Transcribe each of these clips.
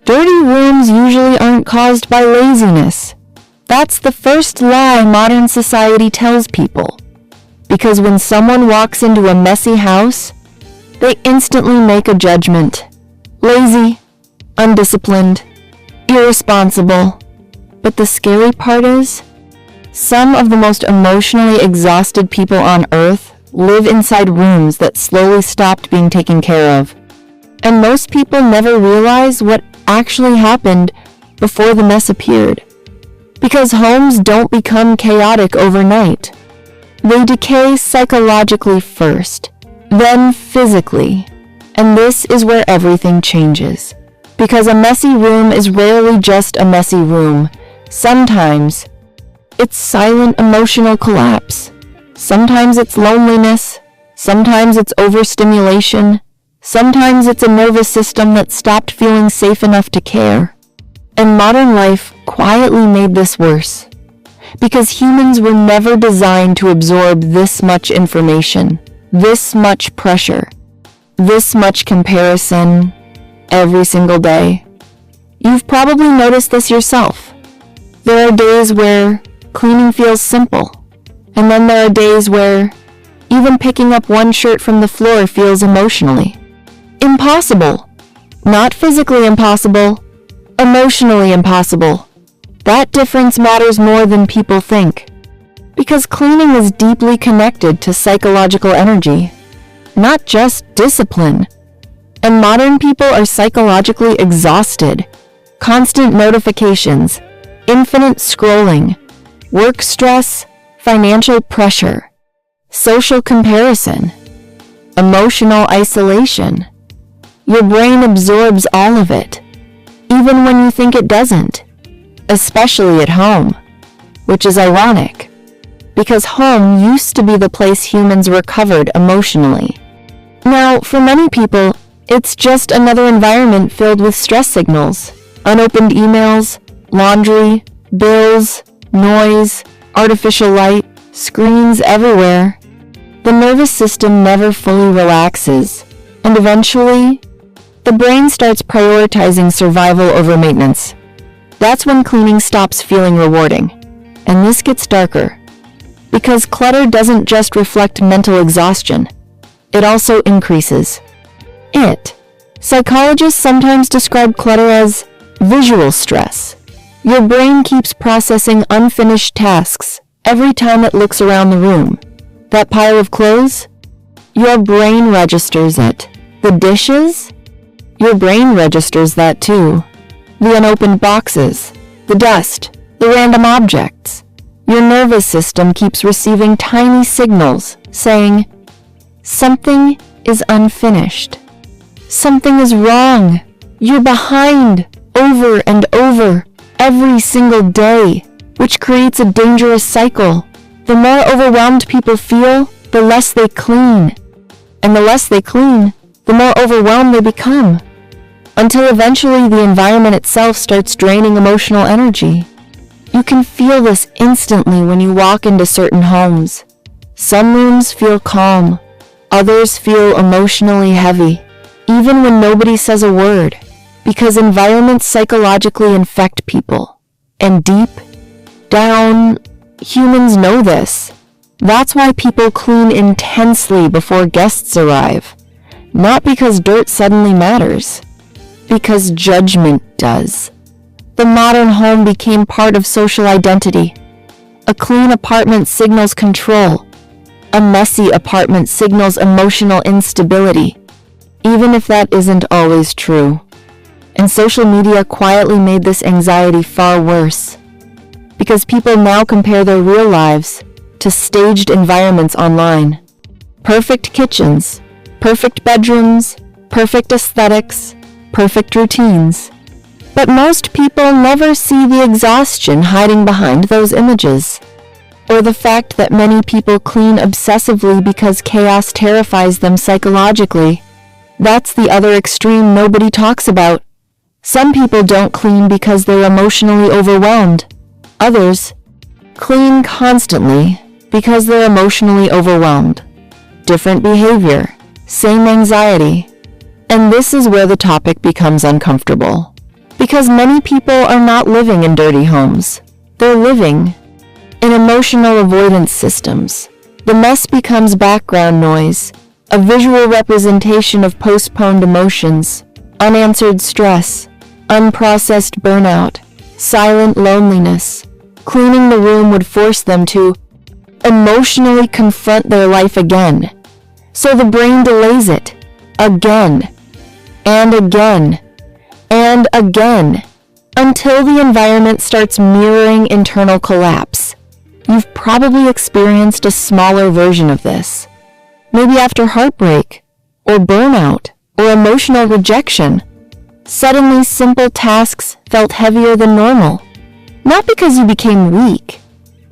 Dirty rooms usually aren't caused by laziness. That's the first lie modern society tells people. Because when someone walks into a messy house, they instantly make a judgment. Lazy, undisciplined, irresponsible. But the scary part is, some of the most emotionally exhausted people on earth live inside rooms that slowly stopped being taken care of. And most people never realize what actually happened before the mess appeared. Because homes don't become chaotic overnight. They decay psychologically first, then physically. And this is where everything changes. Because a messy room is rarely just a messy room. Sometimes it's silent emotional collapse. Sometimes it's loneliness. Sometimes it's overstimulation. Sometimes it's a nervous system that stopped feeling safe enough to care. And modern life quietly made this worse. Because humans were never designed to absorb this much information, this much pressure, this much comparison every single day. You've probably noticed this yourself. There are days where cleaning feels simple, and then there are days where even picking up one shirt from the floor feels emotionally impossible. Not physically impossible, emotionally impossible. That difference matters more than people think. Because cleaning is deeply connected to psychological energy, not just discipline. And modern people are psychologically exhausted. Constant notifications, infinite scrolling, work stress, financial pressure, social comparison, emotional isolation. Your brain absorbs all of it, even when you think it doesn't, especially at home, which is ironic, because home used to be the place humans recovered emotionally. Now, for many people, it's just another environment filled with stress signals, unopened emails, laundry, bills, noise, artificial light, screens everywhere. The nervous system never fully relaxes, and eventually, the brain starts prioritizing survival over maintenance. That's when cleaning stops feeling rewarding. And this gets darker. Because clutter doesn't just reflect mental exhaustion, it also increases it. Psychologists sometimes describe clutter as visual stress. Your brain keeps processing unfinished tasks every time it looks around the room. That pile of clothes? Your brain registers it. The dishes? Your brain registers that too. The unopened boxes, the dust, the random objects. Your nervous system keeps receiving tiny signals saying, something is unfinished. Something is wrong. You're behind, over and over, every single day, which creates a dangerous cycle. The more overwhelmed people feel, the less they clean. And the less they clean, the more overwhelmed they become. Until eventually the environment itself starts draining emotional energy. You can feel this instantly when you walk into certain homes. Some rooms feel calm. Others feel emotionally heavy, even when nobody says a word, because environments psychologically infect people. And deep down, humans know this. That's why people clean intensely before guests arrive. Not because dirt suddenly matters, because judgment does. The modern home became part of social identity. A clean apartment signals control. A messy apartment signals emotional instability, even if that isn't always true. And social media quietly made this anxiety far worse, because people now compare their real lives to staged environments online. Perfect kitchens, perfect bedrooms, perfect aesthetics, perfect routines. But most people never see the exhaustion hiding behind those images, or the fact that many people clean obsessively because chaos terrifies them psychologically. That's the other extreme nobody talks about. Some people don't clean because they're emotionally overwhelmed. Others clean constantly because they're emotionally overwhelmed. Different behavior, same anxiety. And this is where the topic becomes uncomfortable. Because many people are not living in dirty homes. They're living in emotional avoidance systems. The mess becomes background noise, a visual representation of postponed emotions, unanswered stress, unprocessed burnout, silent loneliness. Cleaning the room would force them to emotionally confront their life again. So the brain delays it again and again and again until the environment starts mirroring internal collapse. You've probably experienced a smaller version of this. Maybe after heartbreak, or burnout, or emotional rejection. Suddenly simple tasks felt heavier than normal. Not because you became weak,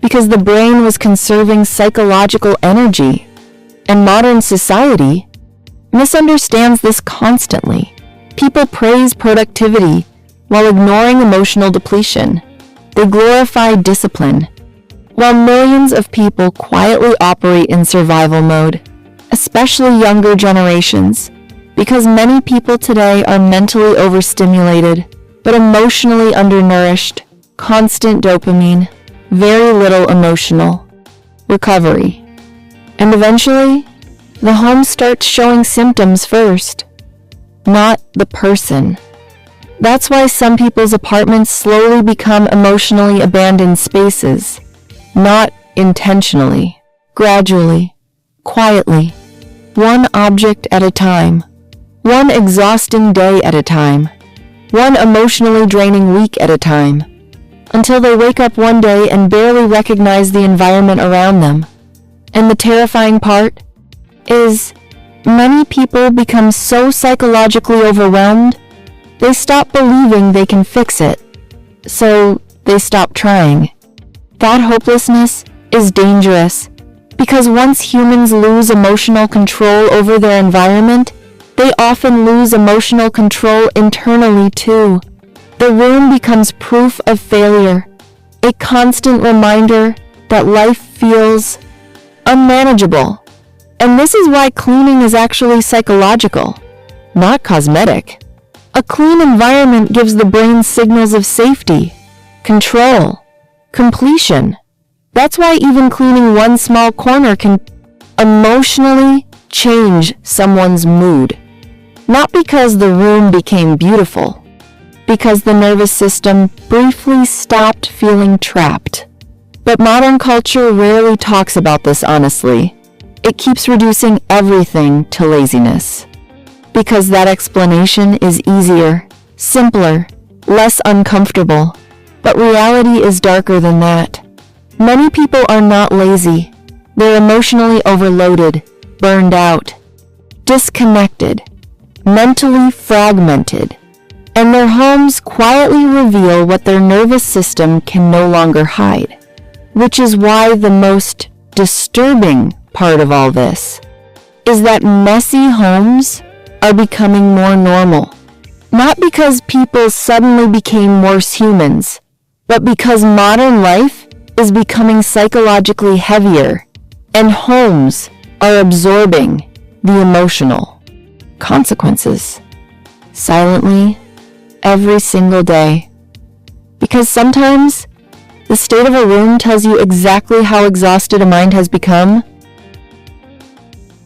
because the brain was conserving psychological energy. And modern society misunderstands this constantly. People praise productivity while ignoring emotional depletion. They glorify discipline, while millions of people quietly operate in survival mode, especially younger generations, because many people today are mentally overstimulated, but emotionally undernourished, constant dopamine, very little emotional recovery. And eventually, the home starts showing symptoms first, not the person. That's why some people's apartments slowly become emotionally abandoned spaces. Not intentionally, gradually, quietly, one object at a time, one exhausting day at a time, one emotionally draining week at a time, until they wake up one day and barely recognize the environment around them. And the terrifying part is many people become so psychologically overwhelmed, they stop believing they can fix it, so they stop trying. That hopelessness is dangerous because once humans lose emotional control over their environment, they often lose emotional control internally too. The room becomes proof of failure, a constant reminder that life feels unmanageable. And this is why cleaning is actually psychological, not cosmetic. A clean environment gives the brain signals of safety, control, completion. That's why even cleaning one small corner can emotionally change someone's mood. Not because the room became beautiful, because the nervous system briefly stopped feeling trapped. But modern culture rarely talks about this honestly. It keeps reducing everything to laziness. Because that explanation is easier, simpler, less uncomfortable. But reality is darker than that. Many people are not lazy. They're emotionally overloaded, burned out, disconnected, mentally fragmented, and their homes quietly reveal what their nervous system can no longer hide. Which is why the most disturbing part of all this is that messy homes are becoming more normal. Not because people suddenly became worse humans, but because modern life is becoming psychologically heavier, and homes are absorbing the emotional consequences silently every single day. Because sometimes the state of a room tells you exactly how exhausted a mind has become,